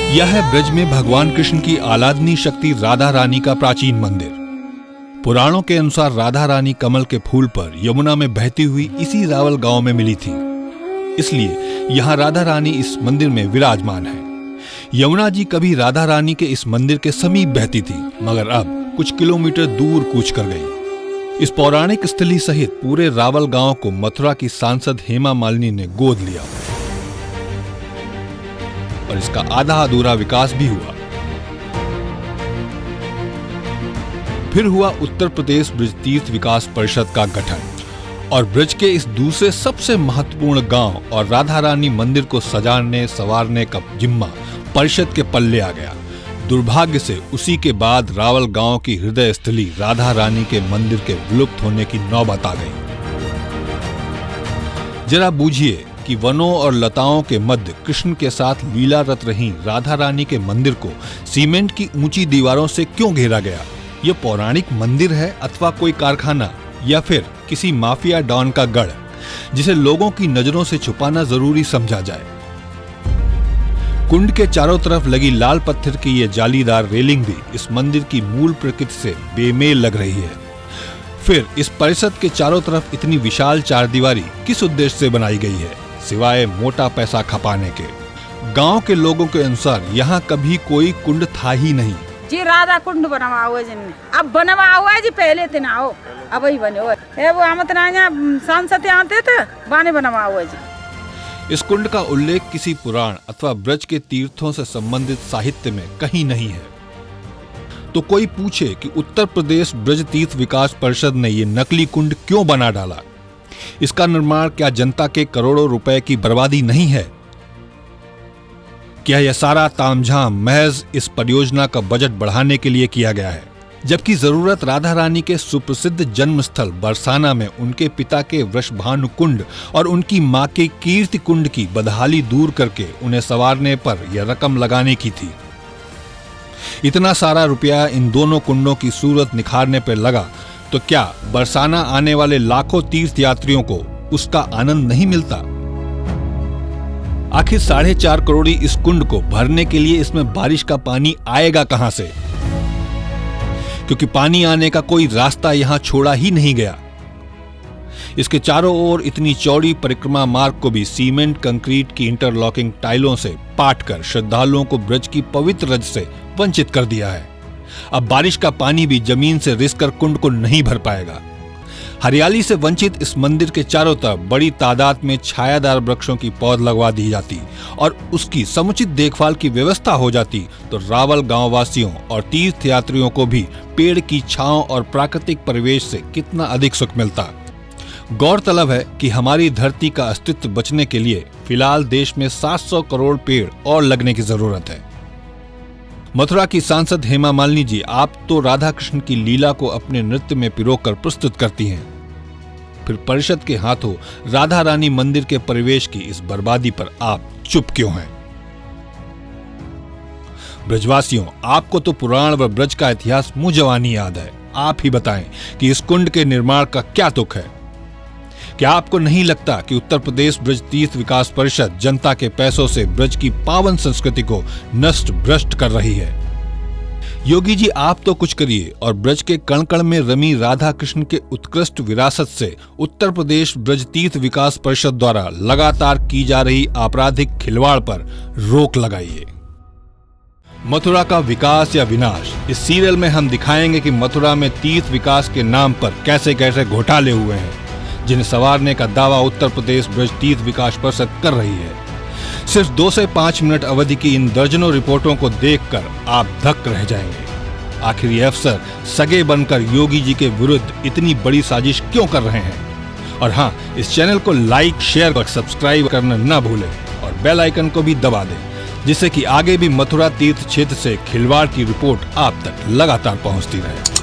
यह है ब्रज में भगवान कृष्ण की आराधनीय शक्ति राधा रानी का प्राचीन मंदिर। पुराणों के अनुसार राधा रानी कमल के फूल पर यमुना में बहती हुई इसी रावल गांव में मिली थी, इसलिए यहाँ राधा रानी इस मंदिर में विराजमान है। यमुना जी कभी राधा रानी के इस मंदिर के समीप बहती थी, मगर अब कुछ किलोमीटर दूर कूच कर गई। इस पौराणिक स्थली सहित पूरे रावल गांव को मथुरा की सांसद हेमा मालिनी ने गोद लिया और इसका आधा अधूरा विकास भी हुआ। फिर हुआ उत्तर प्रदेश ब्रज तीर्थ विकास परिषद का गठन और ब्रज के इस दूसरे सबसे महत्वपूर्ण गांव और राधा रानी मंदिर को सजाने संवारने का जिम्मा परिषद के पल्ले आ गया। दुर्भाग्य से उसी के बाद रावल गांव की हृदय स्थली राधा रानी के मंदिर के विलुप्त होने की नौबत आ गई। जरा बूझिए कि वनों और लताओं के मध्य कृष्ण के साथ लीलारत रही राधा रानी के मंदिर को सीमेंट की ऊंची दीवारों से क्यों घेरा गया? यह पौराणिक मंदिर है अथवा कोई कारखाना या फिर किसी माफिया डॉन का गढ़ जिसे लोगों की नजरों से छुपाना जरूरी समझा जाए। कुंड के चारों तरफ लगी लाल पत्थर की यह जालीदार रेलिंग भी इस मंदिर की मूल प्रकृति से बेमेल लग रही है। फिर इस परिसर के चारों तरफ इतनी विशाल चारदीवारी किस उद्देश्य से बनाई गई है, सिवाय मोटा पैसा खपाने के? गांव के लोगों के अनुसार यहाँ कभी कोई कुंड था ही नहीं जी। राधा कुंड बनवा हुआ जी, अब बनवा हुआ है जी, पहले थे ना हो, अब ही बने हुए है। वो हम सांसद आते थे, बाने बनवा हुआ जी। इस कुंड का उल्लेख किसी पुराण अथवा ब्रज के तीर्थों से संबंधित साहित्य में कहीं नहीं है। तो कोई पूछे कि उत्तर प्रदेश ब्रज तीर्थ विकास परिषद ने ये नकली कुंड क्यों बना डाला? इसका निर्माण क्या जनता के करोड़ों रुपए की बर्बादी नहीं है? क्या यह सारा तामझाम महज इस परियोजना का बजट बढ़ाने के लिए किया गया है, जबकि जरूरत राधा रानी के सुप्रसिद्ध जन्म स्थल बरसाना में उनके पिता के वृषभानु कुंड और उनकी मां के कीर्ति कुंड की बदहाली दूर करके उन्हें संवारने पर यह रकम लगाने की थी। इतना सारा रुपया इन दोनों कुंडों की सूरत निखारने पर लगा तो क्या बरसाना आने वाले लाखों तीर्थ यात्रियों को उसका आनंद नहीं मिलता? आखिर 4.5 करोड़ी इस कुंड को भरने के लिए इसमें बारिश का पानी आएगा कहां से? क्योंकि पानी आने का कोई रास्ता यहां छोड़ा ही नहीं गया। इसके चारों ओर इतनी चौड़ी परिक्रमा मार्ग को भी सीमेंट कंक्रीट की इंटरलॉकिंग टाइलों से पाट कर श्रद्धालुओं को ब्रज की पवित्र रज से वंचित कर दिया है। अब बारिश का पानी भी जमीन से रिसकर कुंड को नहीं भर पाएगा। हरियाली से वंचित इस मंदिर के चारों तरफ बड़ी तादाद में छायादार वृक्षों की पौध लगवा दी जाती और उसकी समुचित देखभाल की व्यवस्था हो जाती तो रावल गांव वासियों और तीर्थ यात्रियों को भी पेड़ की छांव और प्राकृतिक परिवेश से कितना अधिक सुख मिलता। गौरतलब है कि हमारी धरती का अस्तित्व बचने के लिए फिलहाल देश में 700 करोड़ पेड़ और लगने की जरूरत है। मथुरा की सांसद हेमा मालिनी जी, आप तो राधा कृष्ण की लीला को अपने नृत्य में पिरोकर प्रस्तुत करती हैं, फिर परिषद के हाथों राधा रानी मंदिर के परिवेश की इस बर्बादी पर आप चुप क्यों हैं? ब्रजवासियों, आपको तो पुराण व ब्रज का इतिहास मुंह जवानी याद है। आप ही बताएं कि इस कुंड के निर्माण का क्या तुक है? क्या आपको नहीं लगता कि उत्तर प्रदेश ब्रज तीर्थ विकास परिषद जनता के पैसों से ब्रज की पावन संस्कृति को नष्ट भ्रष्ट कर रही है? योगी जी, आप तो कुछ करिए और ब्रज के कण कण में रमी राधा कृष्ण के उत्कृष्ट विरासत से उत्तर प्रदेश ब्रज तीर्थ विकास परिषद द्वारा लगातार की जा रही आपराधिक खिलवाड़ पर रोक लगाइए। मथुरा का विकास या विनाश, इस सीरियल में हम दिखाएंगे कि मथुरा में तीर्थ विकास के नाम पर कैसे कैसे घोटाले हुए हैं, जिन्हें संवारने का दावा उत्तर प्रदेश ब्रज तीर्थ विकास परिषद कर रही है। सिर्फ 2 से 5 मिनट अवधि की इन दर्जनों रिपोर्टों को देखकर आप धक्क रह जाएंगे। आखिर ये अफसर सगे बनकर योगी जी के विरुद्ध इतनी बड़ी साजिश क्यों कर रहे हैं? और हाँ, इस चैनल को लाइक, शेयर और सब्सक्राइब करना न भूलें और बेल आइकन को भी दबा दें, जिससे कि आगे भी मथुरा तीर्थ क्षेत्र से खिलवाड़ की रिपोर्ट आप तक लगातार पहुंचती रहे।